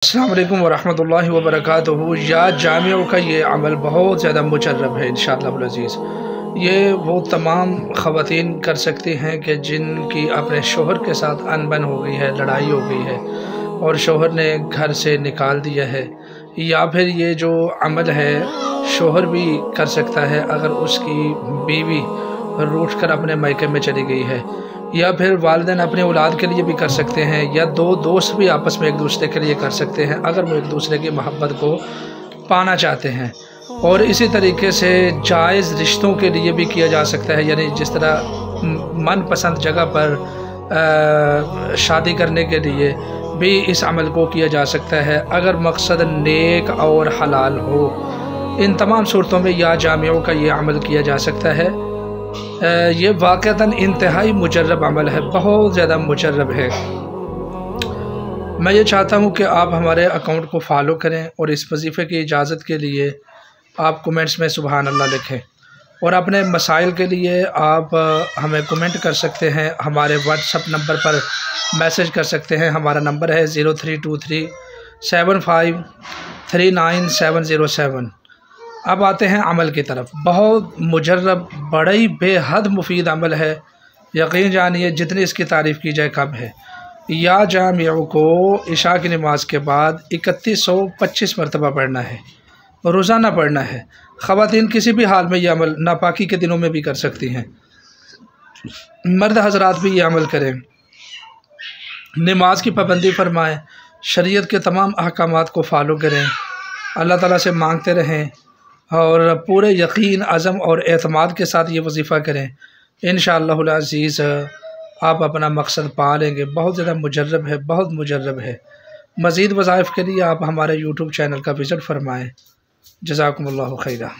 अस्सलाम वालेकुम वरहमतुल्लाहि वबरकातुहू। या जामियों का ये अमल बहुत ज़्यादा मुजर्रब है इंशाअल्लाह अज़ीज़। ये वो तमाम ख़वातीन कर सकती हैं कि जिनकी अपने शोहर के साथ अनबन हो गई है, लड़ाई हो गई है और शोहर ने घर से निकाल दिया है, या फिर ये जो अमल है शोहर भी कर सकता है अगर उसकी बीवी रूठ कर अपने मायके में चली गई है, या फिर वालिदैन अपनी औलाद के लिए भी कर सकते हैं, या दो दोस्त भी आपस में एक दूसरे के लिए कर सकते हैं अगर वो एक दूसरे की मोहब्बत को पाना चाहते हैं। और इसी तरीके से जायज़ रिश्तों के लिए भी किया जा सकता है, यानी जिस तरह मनपसंद जगह पर शादी करने के लिए भी इस अमल को किया जा सकता है अगर मकसद नेक और हलाल हो। इन तमाम सूरतों में या जामियों का ये अमल किया जा सकता है। ये वाक़तन इंतहाई मुजर्रब अमल है, बहुत ज़्यादा मुजर्रब है। मैं ये चाहता हूँ कि आप हमारे अकाउंट को फॉलो करें और इस वजीफ़े की इजाज़त के लिए आप कमेंट्स में सुबहान अल्लाह लिखें, और अपने मसाइल के लिए आप हमें कमेंट कर सकते हैं। हमारे व्हाट्सएप नंबर पर मैसेज कर सकते हैं। हमारा नंबर है 032375390707। अब आते हैं अमल की तरफ। बहुत मुजर्रब, बड़ा ही बेहद मुफीद अमल है। यकीन जानिए जितनी इसकी तारीफ़ की जाए कम है। या जामियों को इशा की नमाज के बाद 3125 मरतबा पढ़ना है, रोज़ाना पढ़ना है। ख़वातीन किसी भी हाल में यह अमल, नापाकी के दिनों में भी कर सकती हैं। मर्द हज़रात भी ये अमल करें। नमाज की पाबंदी फरमाएँ, शरीयत के तमाम अहकामात को फॉलो करें, अल्लाह ताला से मांगते रहें और पूरे यकीन, अज़म और एतमाद के साथ ये वजीफ़ा करें। इंशाअल्लाह अज़ीज़ आप अपना मकसद पा लेंगे। बहुत ज़्यादा मुजर्रब है, बहुत मुजर्रब है। मज़ीद वज़ाइफ़ के लिए आप हमारे यूट्यूब चैनल का विज़िट फरमाएँ। जज़ाकुमुल्लाहु खैरा।